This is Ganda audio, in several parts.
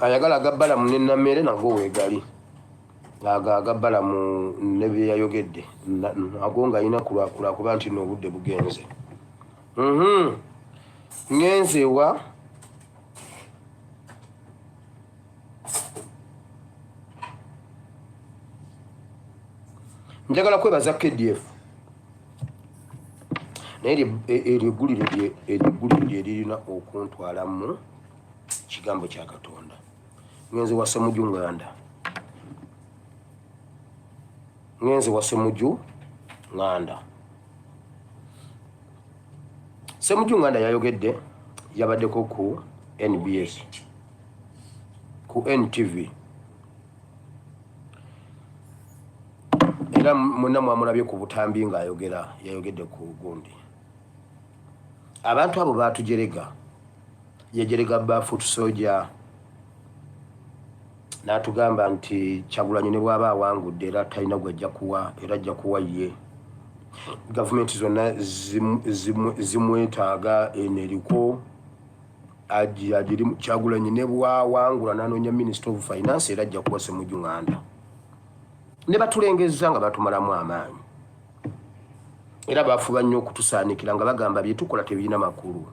ayagala gabbala mu nemmere nago weegali agabbala mu ne bye yayogedde nago ng'alina kulakula kuba nti n'obudde bugenze. Ngenze wa njagala kwebaza KDF naye eryegulire lye okuntwala mu kigambo kya Katonda. Ngenze wa Ssemujju Nganda, ngenze wa Ssemujju Nganda. Ssemujju Nganda yayogedde, yabaddeko ku NBS, ku NTV, era mwenna mwamulabye ku butambi yayogedde ku gundi. Abantu abo batujerega, yejerega Bafoot Soldier n'atugamba nti Kyagulanyi ne bw'aba awangudde era talina gw'ajja kuwa, era ajja kuwa ye. Gavumenti zonna zimwetaaga eneriko ajiri Kyagulanyi ne bw'awangula n'anoonya Minister of Finance era ajja kuwa Ssemujju Nganda. Ne batulengezza nga batumalamu amaanyi era bafuba nnyo okutusaanikira nga bagamba byetukola tebirina makulu.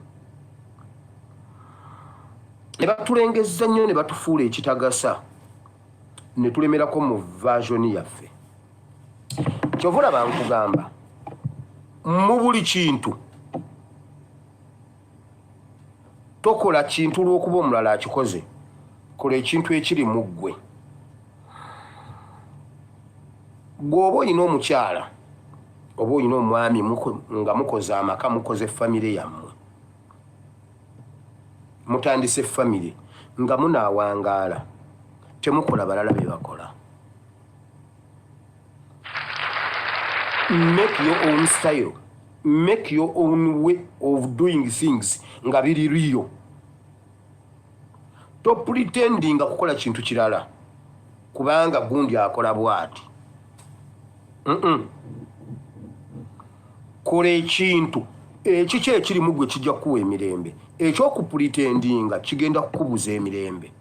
Ne batulengezza nnyo ne batufuula ekitagasa ne tulemerako mu version yaffe. Kyova olaba nkugamba mu buli kintu tokola kintu lw'okuba omulala akikoze, kola ekintu ekiri mu ggwe. Bw'oba olina omukyala oba olina omwami nga mukoze amaka, mukoze famire yammwe, mutandise famire nga munaawangaala, temukola balala bye bakola. Make your own style, make your own way of doing things nga biri real. To pretending kukola kintu kirala kubanga gundi akola bwati. Kola ekintu ekiki ekiri mu ggwe kijja kuwa emirembe. Ekyokupretendinga kigenda kukubuza emirembe.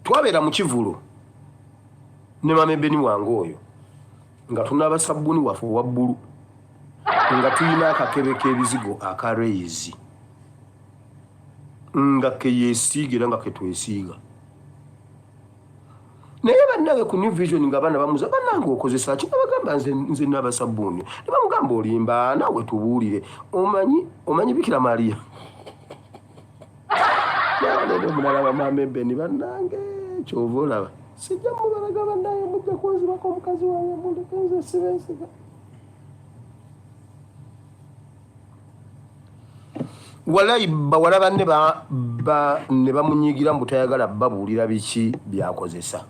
Twabeera mu Kivulo ne Mame Beni wange oyo nga tunaaba sabbuuni waffe owa bbulu nga tulina akakebe k'ebizigo aka Raise nga ke yeesiiga era nga ke twesiiga. Naye bannange ku New Vision nga abaana bamuza bannange okozesa ki? Bagamba nze naaba sabbuuni. Ne bamugamba olimba naawe tubuulire. Omanyi Bikira Maria? Nalero mulala ba Mame Beni bannange kyova olaba. Sijja mubalaga bannange mujja kunzibako omukazi wange muleke nze sibensiga. Walayi bawala banne ne bamunyiigira mu butayagala babuulira biki byakozesa.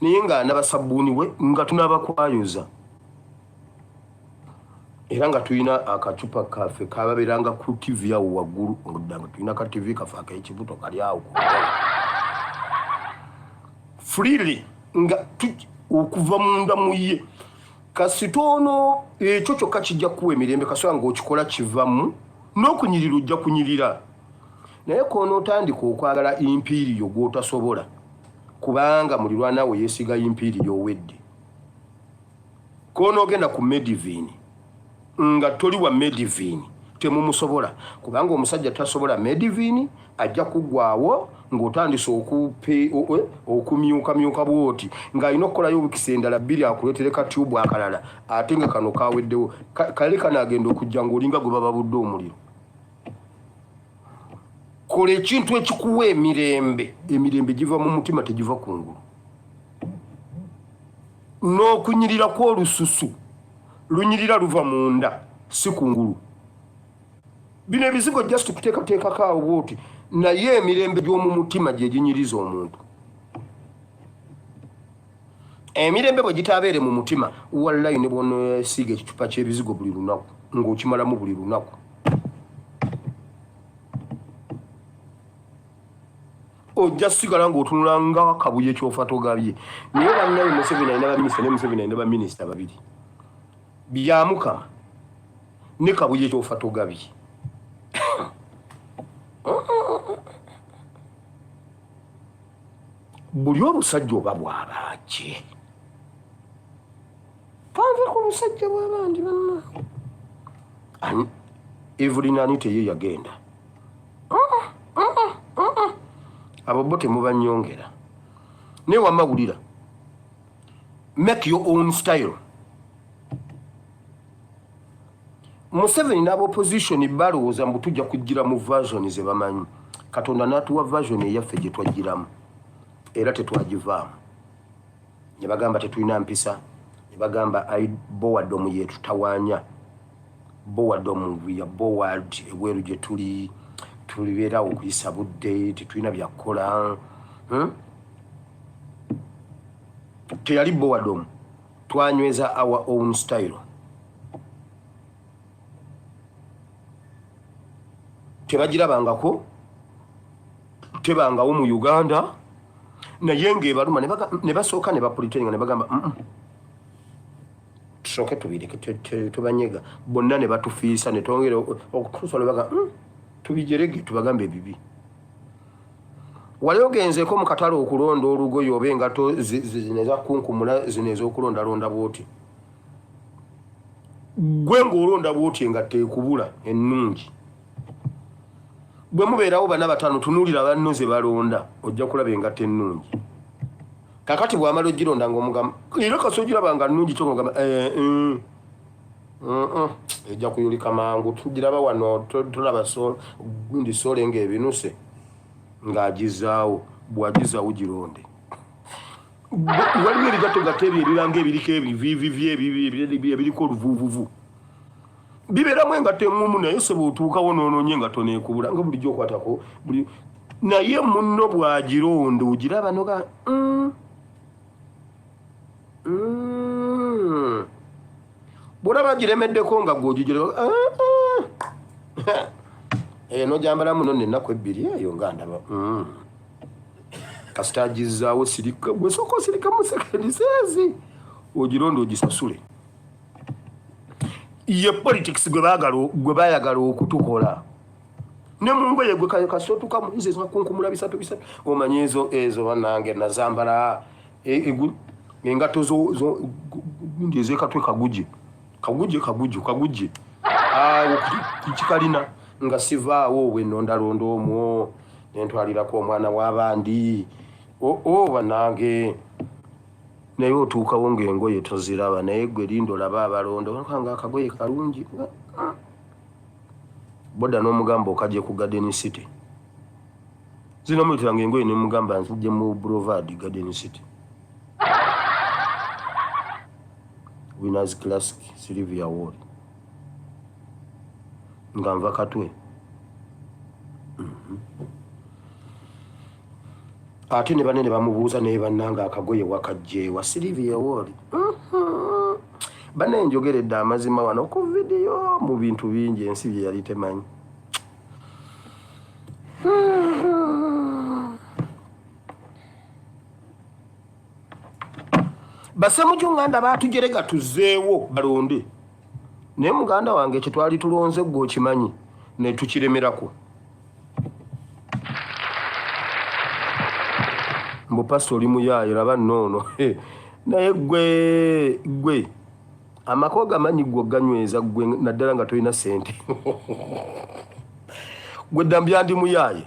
Naye nga n'abasabbuuni we nga tunabakwayoza era nga tulina akacupa kaffe kababeeranga ku TV awo waggulu, nga tulina ka TV kaffe ak'ekibuto kali awo freely nga okuva munda mu ye kasitono ekyo kyokka kijja kuwa emirembe kasobola ng'okikola kivamu n'okunyirira ojja kunyirira. Naye konootandika okwagala impiriyo gw'otasobola kubanga mulirwana we yeesiga impiriyo owedde. Konoogenda ku Medivine nga toli wa Medivine temumusobola kubanga omusajja tasobola Medivine ajja kuggwaawo ng'otandise okumyukamyuka bwoti ng'alina okukolayo obukisa endala bbiri akuleetere katyubu akalala ate nga kano kaweddewo kale kanaagenda okujja ng'olinga gwe bababudde omuliro. Kola ekintu ekikuwa emirembe. Emirembe giva mu mutima tegiva kungulu. N'okunyirira kw'olususu lunyirira luva munda si kungulu. Bino ebizigo just kuteekateekako awo bwoti naye emirembe gy'omu mutima gye ginyiriza omuntu. Emirembe bwe gitaabeere mu mutima wallahi ne bw'onoosiiga ekicupa ky'ebizigo buli lunaku ng'okimalamu buli lunaku ojja sigala ng'otunula nga kabuye kyofa togabye. Naye bannaye Museveni alina baminisita ne Museveni alina baminisita babiri bya Mukama ne kabuye kyofa togabi buli obusajja oba bwabaki panve ku musajja bwabandi banna Evelyn ani teye yagenda abo bo temubanyongera ne wamawulira make your own style Museveni n'abopposition balowooza mbu tujja kugira mu version ze bamanyi Katonda n'atuwa version eyaffe gye twagiramu era tetwagivaamu ne bagamba tetulina mpisa ne bagamba bowadomu yetutawaanya bowadomu we are bored ebweru gye tulibeerawo okuyisa budde tetulina byakukola teyali bowadomu twanyweza our own style tebagirabangako tebangawo mu Uganda naye ng'ebaluma ne basooka ne bapoliteringa ne bagamba tusooke tubireke tubanyega bonna ne batufiisa ne twongera okutuusa ne bagamba tubijerege tubagambe ebibi wali ogenzeeko mu katale okulonda olugoye oba engato zino ezakunkumula zino ez'okulondalonda bwoti gwe ng'olonda bwoti engato ekubula ennungi bwe mubeerawo bana batano tunuulira banno ze balonda ojja kulaba engato ennungi kakati bw'amala ogironda ng'omugamba era kasogiraba nga nnungi kyo ng'ogamba ejja kuyulika mangu tugiraba wano tulaba gundi sole ng'ebinuse ng'agizaawo bw'agizaawo gironde waliwo ebigato gatebyo ebiranga ebiriko ebiviivi ebiriko oluvuuvuvu bibeeramu engato eŋŋumu naye sebe otuukawo noonoonye engato neekubula nga bulijjo okwatako naye munno bw'agironda ogiraba noga bw'olaba giremeddeko nga gw'ogigiraba nogyambala muno nennaku ebbiri eyo nga ndaba kasita agizaawo sirika gwe sooka osirika mu sekendi seezi ogironda ogisasule ye politics gwe baayagala okutukola ne mu ngoye gwe kasotuka muize kunkumula bisatu omanyi ezo bannange nazambala engato gundi ezekatwe kaguje kikalina nga sivaawo we nondalonda omwo nentwalirako omwana w'abandi bannange naye otuukawo ng'engoye toziraba naye gwe linda olaba abalonda nga akagoye kalungi boda n'omugamba okajje ku Garden City zino muyitanga engoye nemugamba nzije mu Boulevard Garden City Winners Classic Sylvia Award nga nva katwe ate ne banene bamubuuza naye bannanga akagoye wakajje wa Sylvia Award bane njogeredde amazima wano ku video mu bintu bingi ensi bye yali temanyi base mujunganda batugerega tuzeewo balonde naye muganda wange kyetwali tulonze gwe okimanyi ne tukiremerako mbu pastor oli muyaayo laba noono naye gwe amako gamanyi gwe ganyweza gwe naddala nga tolina sente gwe dambya ndi muyaaye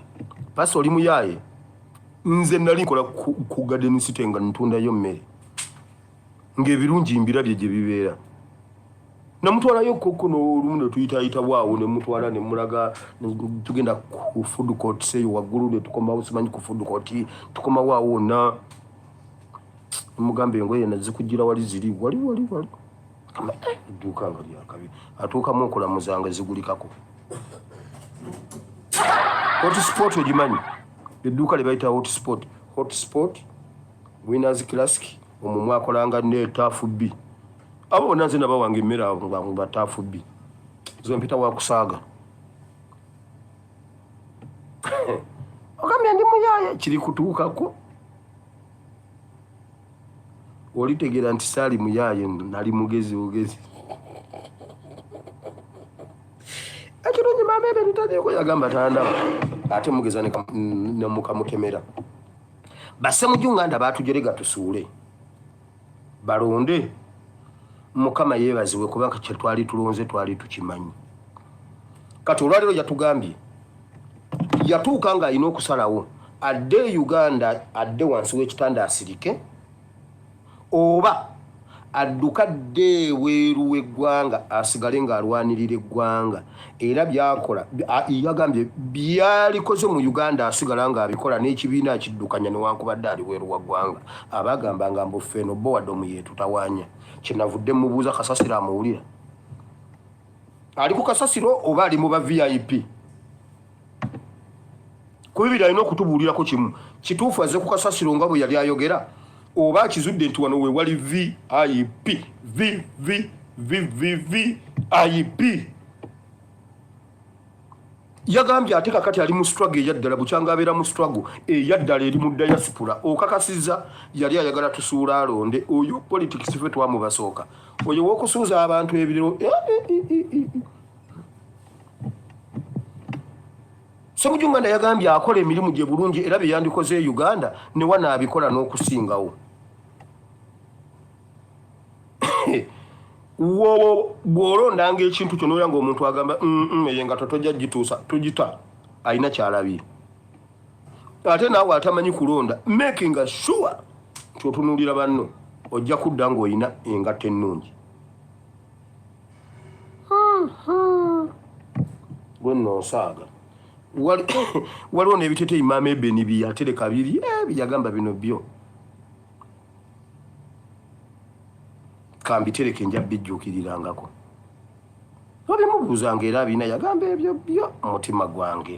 pastor oli muyaaye nze nali nkola ku Garden City nga ntundayo mmere ng'ebirungi mbirabye gye bibeera namutwalayo koko n'olumu ne tuyitayita bwawo ne mutwala ne mulaga tugenda ku food court seyo waggulu ne tukomawo simanyi ku food court tukomawo awo wonna mugamba engoye nazikugira wali ziri wali edduuka nga lyakabi atuukamu okulamuzanga zigulikako hotspot ogimanyi edduuka lye bayita hotspot Winners Classic omwo mwakolanga neetaafu bbi abo bonna nze nabawanga emmere abo nga bataafu bbi zo mpita wakusaaga ogambye ndi muyaaye kiri kutuukako olitegera nti saali muyaaye nali mugezi amebe nitadyeko yagamba tandaba ate mugeza ne mukamutemera basse mujunganda batujerega tusuule balonde mukama yebaziwe kubanga kye twali tulonze twali tukimanyi kati olwaliro yatugambye yatuuka nga alina okusalawo adde Uganda adde wansi w'ekitanda asirike oba adduka dde weeru w'eggwanga asigale ng'alwanirira eggwanga era byakola yagambye byalikoze mu Uganda asigala ng'abikola n'ekibiina akiddukanya newankubadde ali weeru wa ggwanga abagambanga mbu ffeno bo wadde omu yeetutawaanya kyenavudde mubuuza kasasiro amuwulira ali ku kasasiro oba ali mu ba VIP kubibiri alina okutubuulirako kimu kituufu aze ku kasasiro nga bwe yali ayogera oba akizudde nti wano we wali VIP yagambye ate kakati ali mu struggle eyaddala bukyanga abeera mu struggle eyaddala eri mu diaspora okakasiza yali ayagala tusuula alonde oyo politics ffe twamubasooka oyo w'okusuuza abantu ebiriro Ssemujunganda yagambye akola emirimu gye bulungi era bye yandikoze Uganda ne wanaabikola n'okusingawo bw'olondanga ekintu kyo n'oya ng'omuntu agamba eyo nga totojja gituusa tugita alina kyalabye ate naawe atamanyi kulonda making sure nti otunuulira banno ojja kudda ng'olina engatta ennungi gwe nno nsaaga waliwo n'ebiteteeyi maama ebeni byatereka biri byagamba bino byo kambitereke nja bijjuukirirangako obimubuuzanga era abina yagamba ebyo byo mutima gwange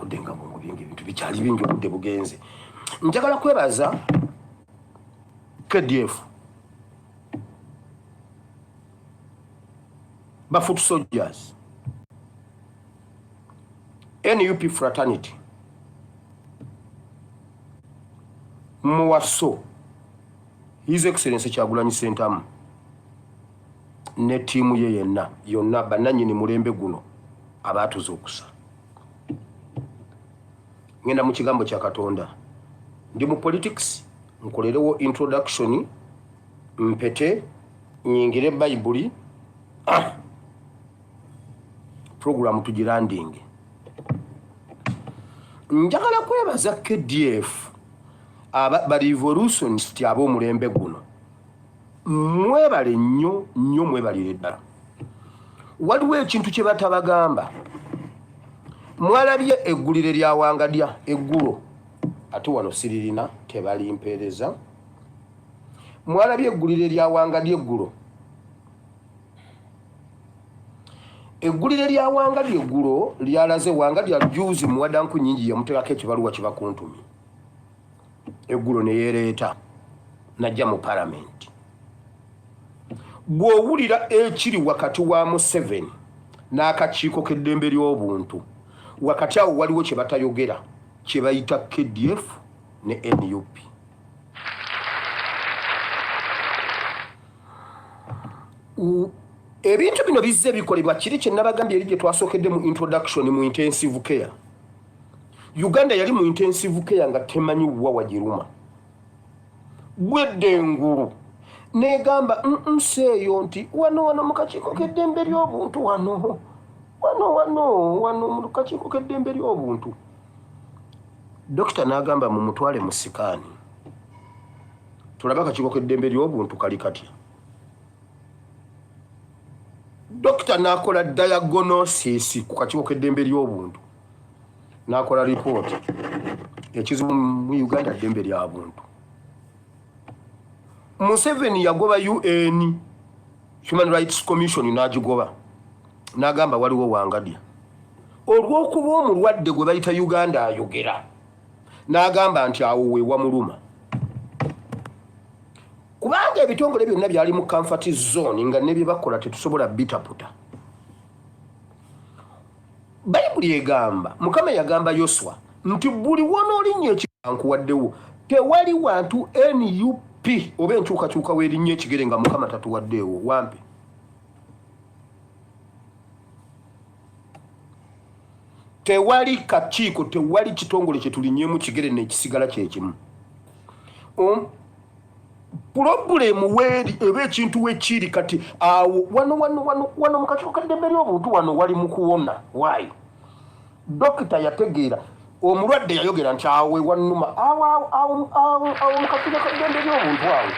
Denga mungu bingi bintu bikyali bingi obudde bugenze njagala kwebaza KDF ba foot soldiers NUP fraternity Muwaso His Excellency Kyagulanyi Ssentamu ne tiimu ye yenna yonna bannannyini mulembe guno abaatuze okusa ngenda mu kigambo kya Katonda ndi mu politics nkolerewo introduction mpete nyingire Bible program tugilanding njagala kwebaza KDF ba revolutionists ab'omulembe guno mwebale nnyo mwebalire ddala waliwo ekintu kye batabagamba mwalabye eggulire lya Wangadya eggulo ate wano siririna tebalimpeereza mwalabye eggulire lya Wangadya eggulo eggulire lya Wangadya eggulo lyalaze Wangadya juzi muwadanku nyingi yamuteekako ekibaluwa kibakuntumi eggulo ne yeereeta najja mu palamenti bw'owulira ekiri wakati wa Museveni n'akakiiko k'eddembe ly'obuntu wakati awo waliwo kye batayogera kye bayita KDF ne NUP ebintu bino bizze bikolebwa kiri kye nabagambye eri gye twasookedde mu introduction mu intensive care Uganda yali mu intensive care nga temanyi wa wagiruma bwedde engulu negamba nseeyo nti wano mu kakiiko k'eddembe ly'obuntu wano mu kakiiko k'eddembe ly'obuntu Dokita n'agamba mu mutwale mu sikaani tulaba akakiiko k'eddembe ly'obuntu kali katya Dokita n'akola diagnosis ku kakiiko k'eddembe ly'obuntu n'akola report ekizibu mu Uganda ddembe lya buntu. Museveni yagoba UN Human Rights Commission n'agigoba n'agamba waliwo Wangadya olw'okuba omulwadde gwe bayita Uganda ayogera n'agamba nti awo we wamuluma kubanga ebitongole byonna byali mu comfort zone nga ne bye bakola tetusobola bitaputa. Bayibuli egamba Mukama yagamba Yoswa nti buli wonoolinnya ekikankuwaddewo tewali wantu NUP oba enkyukakyuka weerinnya ekigere nga Mukama tatuwaddeewo wampi. Tewali kakiiko tewali kitongole kyetulinnyeemu kigere nekisigala kyekimu. Problemu weeri eba ekintu wekiri kati awo wano mukakiiko kaddembe ly'obuntu wano wali mu kuwona. Why? Dokita yategeera omulwadde yayogera nti awe wannuma awo mukakiiko kaddembe ly'obuntu awo.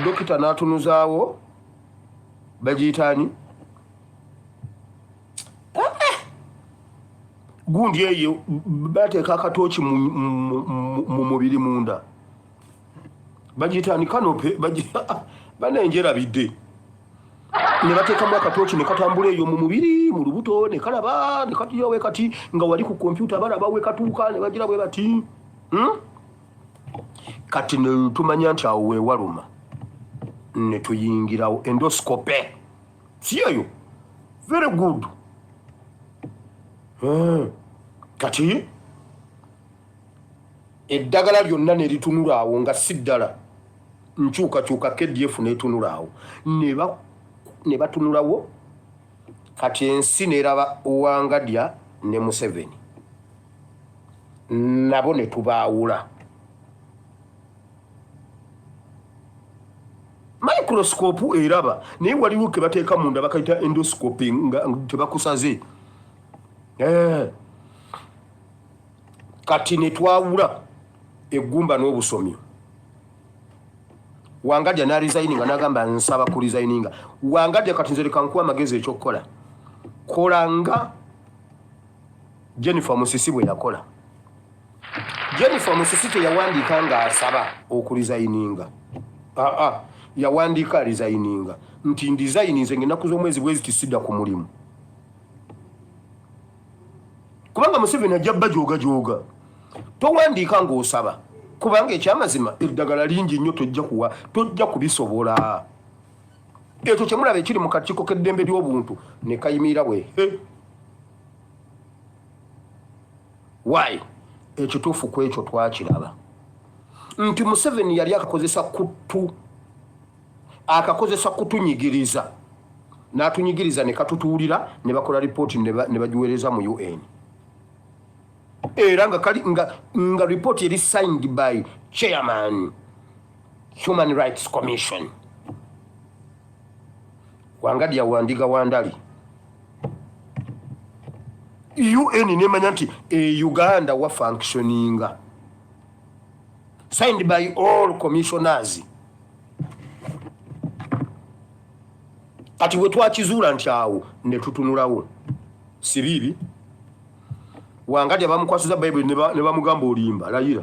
Dokita n'atunuzaawo bagiyitaani gundi eyo bateeka akatooki mu mubiri munda bagiyitaani kanope banenjera bidde ne bateekamu akatooki ne katambula eyo mu mubiri mu lubuto ne kalaba ne katuyawe kati nga wali ku kompyuta balaba we katuuka ne bagira bwe bati kati ne tumanya nti awo we waluma ne tuyingirawo endoscope si eyo very good. Kati eddagala lyonna ne litunula awo nga si ddala nkyukakyuka KDF netunula awo ne batunulawo kati ensi neraba Wangadya ne Museveni nabo ne tubaawula. Microscope eraba naye waliwo ke bateeka munda bakayita endoscopy nga tebakusaze. Kati ne twawula eggumba n'obusomi. Wangadya na resigninga n'agamba nsaba ku resigninga. Wangadya kati nze leka nkuwa amagezi ekyokukola. Kolanga Jennifer Musisi bwe yakola. Jennifer Musisi teyawandiika nga asaba okuresigninga. Yawandiika resigninga nti ndizayininze ng'ennaku z'omwezi bwe zitisidda ku mulimu. Kubanga Museveni ajja bajooga towandiika ng'osaba kubanga ekyamazima eddagala lingi nnyo tojja kubisobola. Ekyo kyemulaba ekiri mu kakiiko k'eddembe ly'obuntu ne kayimirira bwe why ekituufu ku ekyo twakiraba nti Museveni yali akakozesa kutunyigiriza n'atunyigiriza ne katutuulira ne bakola ripooti ne bagiweereza mu UN. Era nga report yeri signed by chairman Human Rights Commission Wangadya Wandiga Wandali. UN nemanya nti Uganda wa functioninga signed by all commissioners. Kati we twakizuula nti awo ne tutunulawo si bibi. Wangadya bamukwasiza Bible ne bamugamba olimba layira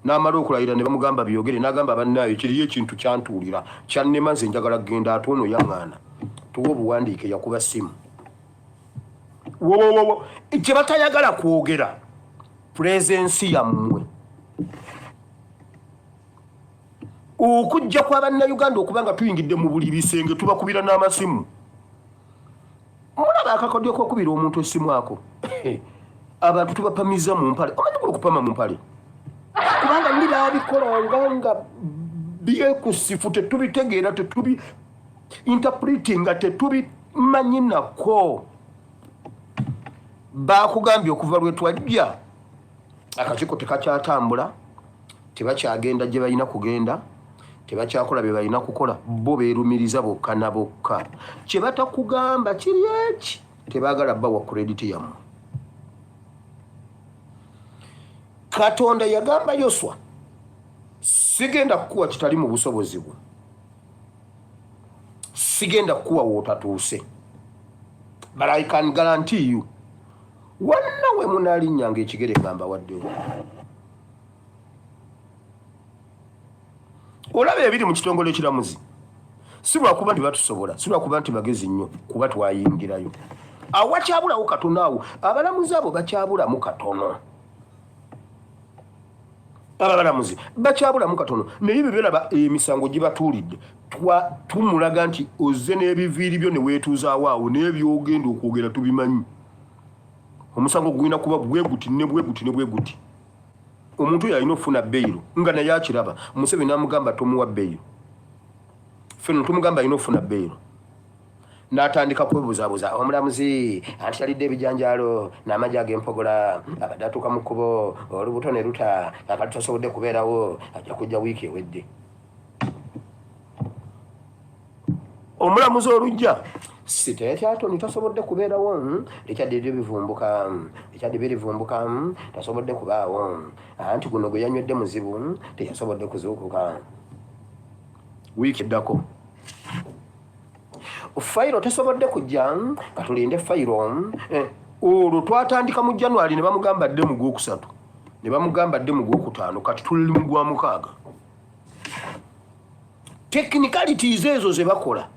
n'amala okulayira ne bamugamba byogere n'agamba bannayo kiriyo ekintu kyantuulira kyannema nze njagala kugenda atono yaŋŋaana tuwa obuwandiike yakuba simu kye batayagala kwogera presence yammwe okujja kwa bannayuganda okuba nga tuyingidde mu buli bisenge tubakubira n'amasimu. Mulaba akakodyo k'okubira omuntu essimu ako abantu tubapamiza mu mpale. Omanyi okupama mu mpale kubanga ndibabikola nga byekusifu tetubitegeera tetubi interpreting tetubimanyi nako. Bakugambye okuva lwe twajja akakiiko tekakyatambula tebakyagenda gye balina kugenda tebakyakola bye balina kukola bo beerumiriza bokka na bokka. Kye batakugamba kiri eki tebaagala bawa credit yammwe. Katonda yagamba Yoswa sigenda kukuwa kitali mu busobozi bwo, sigenda kukuwa wootatuuse, but I can guarantee you wonna we munalinyanga ekigere ngamba wadde olaba ebiri mu kitongole ekiramuzi si lwakuba nti batusobola si lwakuba nti bagezi nnyo kuba twayingirayo awakyabulawo katono awo abalamuzi abo bakyabulamu katono abalamuzi bakyabulamu katono naye bebelaba emisango gibatuulidde tumulaga nti ozze n'ebiviiri byo ne weetuuzaawo awo n'ebyogenda okwogera tubimanyi omusango gulina kuba bweguti ne bweguti ne bweguti omuntu yalina okufuna beyiro nga naye akiraba Museveni n'amugamba tomuwa beyiro fenno tumugamba alina okufuna beyiro n'atandika kwebuzaabuza omulamuzi anti yalidde ebijanjaalo n'amagye ag'empogola abadde atuuka mu kkubo olubuto ne luta akati tasobodde kubeerawo ajja kujja wiiki ewedde omulamuzi olujja siteetyatoni tasobodde kubeerawo likyadde birivumbuka tasobodde kubaawo anti guno gwe yanywedde muzibu teyasobodde kuzuukuka wiiki eddako fayiro tesobodde kujja katulinde fayiro olwo twatandika mu January ne bamugamba dde mu Gwokusatu ne bamugamba dde mu Gwokutaano kati tuli mu Gwamukaaga technicalities ezo ze bakola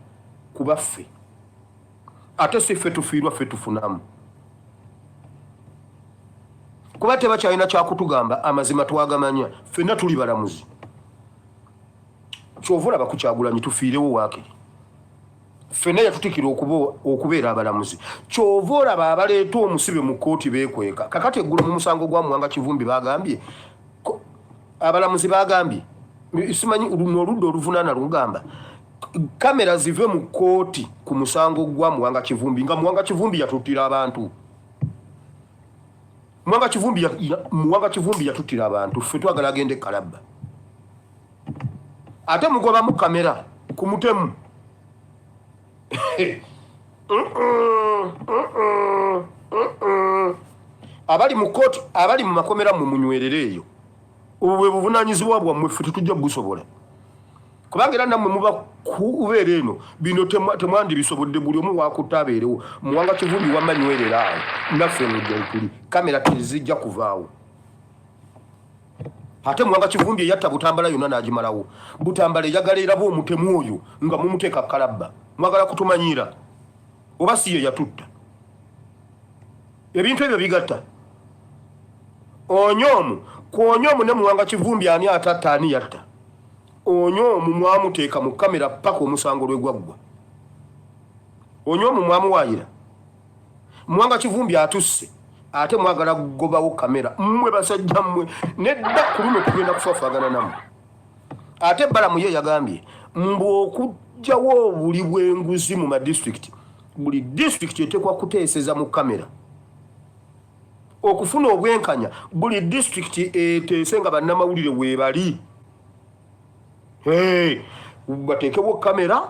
kubaffe ate si ffe tufiirwa ffe tufunamu kuba tebakyalina kyakutugamba amazima twagamanya ffenna tuli balamuzi kyova olaba ku Kyagulanyi tufiirewo waakiri ffenna yatutikira okubeera abalamuzi kyova olaba abaleeta omusibe mu kkooti beekweka kakati eggulo mu musango gwa Muwanga Kivumbi bagambye abalamuzi bagambye simanyi oludda oluvunaana lugamba kamera zive mu kkooti ku musango gwa Muwanga Kivumbi nga Muwanga Kivumbi yatuttira abantu Muwanga Kivumbi yatuttira abantu ffe twagala agende e Kalabba ate mugobamu kamera ku mutemu abali mu kkooti abali mu makomera mu munywerere eyo obwo bwe buvunaanyizibwa bwammwe ffe tetujja busobola kubanga era nammwe muba kubeera eno bino temwandibisobodde buli omu wakutta abeerewo Muwanga Kivumbi wamanywerera awo naffe mujja tuli kamera tezijja kuvaawo ate Muwanga Kivumbi eyatta Butambala yonna n'agimalawo Butambala eyagala eraba omutemu oyo nga mumuteeka Kalabba mwagala kutumanyiira oba si ye yatutta ebintu ebyo bigatta onyomu kwonyomu ne Muwanga Kivumbi ani atatta ani yatta onyomu mwamuteeka mu kamera paka omusango lwe gwaggwa onyomu mwamuwaayira Muwanga Kivumbi atusse ate mwagala kugobawo kamera mmwe basajja mmwe nedda ku luno tugenda kufaafagana nammwe ate Balamu ye yagambye mbu okujjawo obuli bw'enguzi mu madistrict buli district etekwa kuteeseza mu kamera okufuna obwenkanya buli district eteese nga bannamawulire weebali bateekewo kamera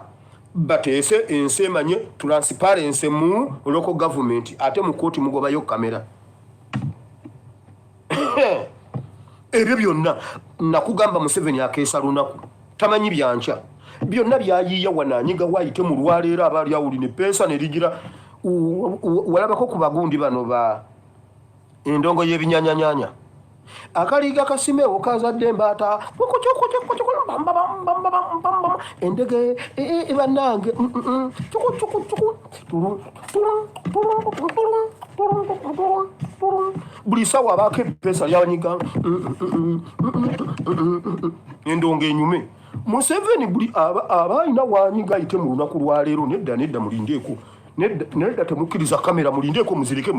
bateese ensi emanye transparency mu local government ate mu kooti mugobayo kamera ebyo byonna nakugamba Museveni akeesa lunaku tamanyi byanca byonna byayiiya wananyiga waayite mu lwaleero abaali awuline pensa ne ligira walabako ku bagundi bano ba endongo y'ebinyanyanyanya akaliga kasimewo kazadde mbaata endege bannange buli sawa abaako epesa lyabanyiga endongo enyume Museveni buli abalina wanyiga ayite mu lunaku lwaleero nedda mulindeeko nedda temukkiriza kamera mulindeeko muzirike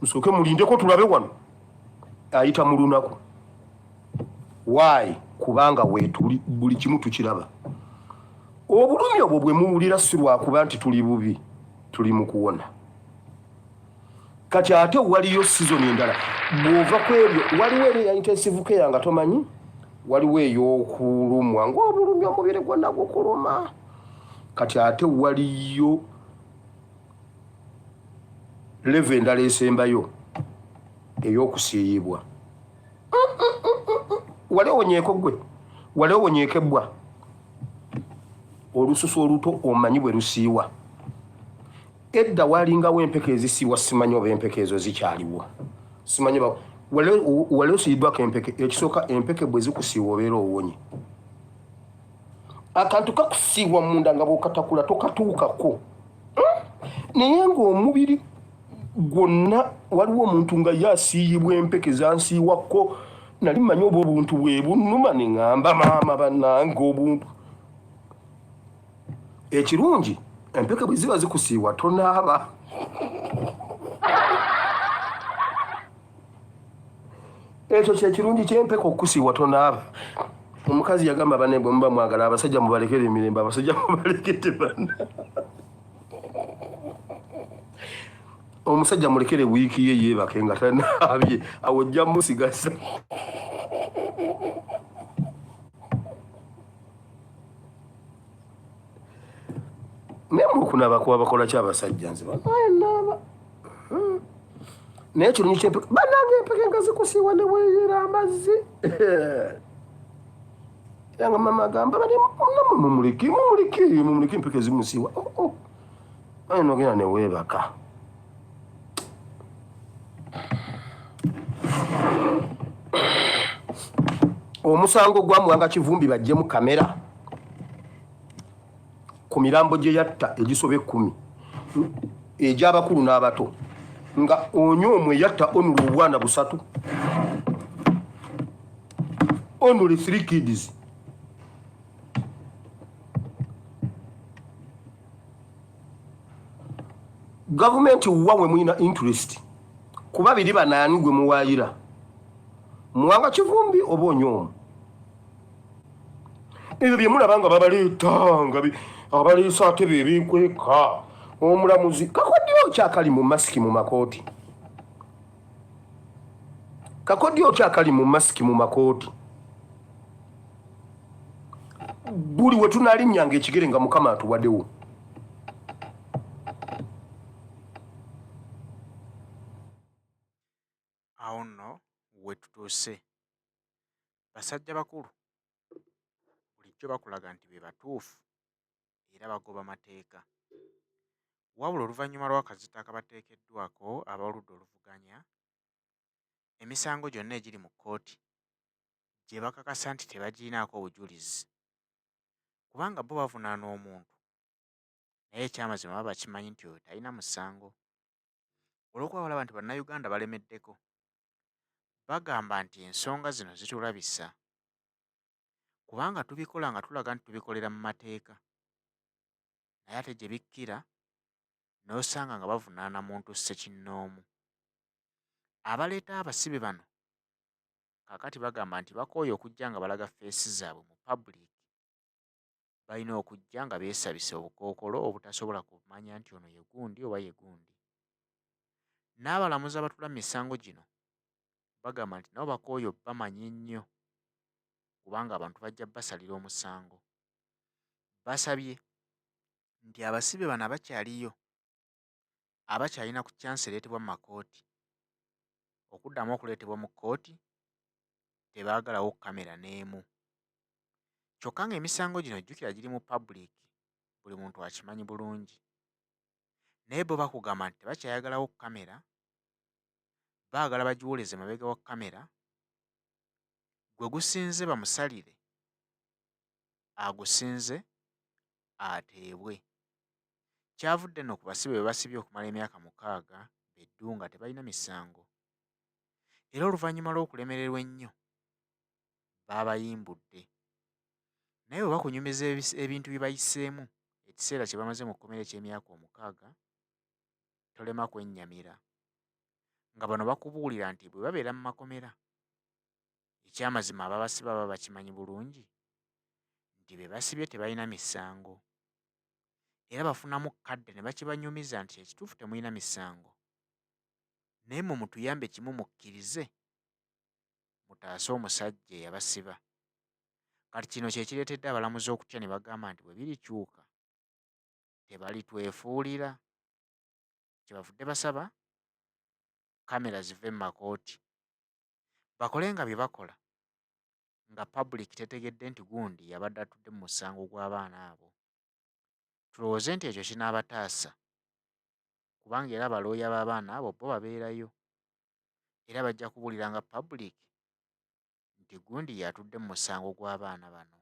musooke mulindeko tulabe wano ayita mu lunaku why kubanga weetuli buli kimu tukiraba obulumi obwo bwe muwulira si lwakuba nti tuli bubi tuli mu kuwona kati ate waliyo season endala bw'ova ku ebyo waliwo eri ya intensive care nga tomanyi waliwo ey'okulumwa ng'obulumi omubiri gwonna gukuluma kati ate waliyo leve endala esembayo ey'okusiiyibwa wali owonyeekebwa olususu oluto omanyi bwe lusiiwa edda walingawo empeke ezisiibwa simanyi oba empeke ezo zikyaliwo simanyi wali osiiddwako empeke ekisooka empeke bwe zikusiiwa obeera owonye akantu kakusiiwa munda nga bw'okatakula tokatuukako naye ng'omubiri gwonna waliwo omuntu nga ye asiiyibwa empeke zansiiwako nali mmanyi oba obuntu bwe bunnuma ne ŋŋamba maama bannange obuntu ekirungi empeke bwe ziba zikusiiwa tonaaba ekyo kyekirungi kyempeke okusiiwa tonaaba omukazi yagamba banne bwe muba mwagala abasajja mubalekere emirembe abasajja mubalekete banna omusajja mulekere wiiki ye yeebake nga tanaabye awo ojja musigasa naye mukunaaba kuba bakola ki abasajja nze banaaba naye ekirungi kyempeke bannange empeke nga zikusiiwa ne weeyera amazzi yanga mama agamba bali mumuleke empeke zimusiiwa aye nogenda ne weebaka omusango gwamuwanga Kivumbi bajjemu kamera ku mirambo gye yatta egisoba 10 egy'abakulu n'abato nga onyoomwe yatta onula obwana 3 onule 3 kids gavumenti wawe mwina interest kuba biri banaani gwe muwaayira muwanga Kivumbi oba onyoomu ebyo bye mulaba nga babaleetanga abaleesa ate be binkweka omulamuzi kakodyo kyakali mu masiki mu makooti kakodyo kyakali mu masiki mu makooti buli we tunalinnyanga ekigere nga mukama atuwaddewo awo nno we tutuuse basajja bakulu bulijjo bakulaga nti be batuufu era bagoba mateeka wabula oluvannyuma lw'akazito akabateekeddwako ab'oludda oluvuganya emisango gyonna egiri mu kkooti gye bakakasa nti tebagirinaako obujulizi kubanga bo bavunaana omuntu naye ekyamazima baba bakimanyi nti oyo talina musango olw'okuba balaba nti bannayuganda balemeddeko bagamba nti ensonga zino zitulabisa kubanga tubikola nga tulaga nti tubikolera mu mateeka naye ate gye bikkira n'osanga nga bavunaana muntu ssekinnoomu abaleeta abasibe bano kaakati bagamba nti bakooye okujja nga balaga feesi zaabwe mu public balina okujja nga beesabise obukookolo obutasobola kumanya nti ono ye gundi oba ye gundi n'abalamuzi abatula mu misango gino bagamba nti nabo bakooye bamanye nnyo kubanga abantu bajja basalira omusango basabye nti abasibe bano abakyaliyo abakyalina ku kyansi ereetebwa mu makooti okuddamu okuleetebwa mu kkooti tebaagalawo kamera n'emu kyokka ng'emisango gino jjukira giri mu public buli muntu akimanyi bulungi naye bo bakugamba nti tebakyayagalawo kamera baagala bagiwoleze mabega wa kamera gwe gusinze bamusalire agusinze ateebwe kyavudde nno ku basibe be basibye okumala emyaka 6 beddu nga tebalina misango era oluvannyuma lw'okulemererwa ennyo baabayimbudde naye bwe bakunyumiza ebintu bye bayiseemu ekiseera kye bamaze mu kkomera eky'emyaka 6 tolema kwennyamira nga bano bakubuulira nti bwe babeera mu makomera ekyamazima ababasiba baba bakimanyi bulungi nti be basibye tebalina misango era bafunamu kadde ne bakibanyumiza nti ekituufu temulina misango naye mmwe mutuyambe kimu mukkirize mutaase omusajja eyabasiba kati kino kye kireetedde abalamuzi okutya ne bagamba nti bwe birikyuka tebalitwefuulira kyebavudde basaba kamera zive mu makooti bakole nga bye bakola nga public tetegedde nti gundi yabadde atudde mu musango gw'abaana abo tulowooze nti ekyo kinaabataasa kubanga era abalooya b'abaana abo bo babeerayo era bajja kubuuliranga public nti gundi yatudde mu musango gw'abaana bano.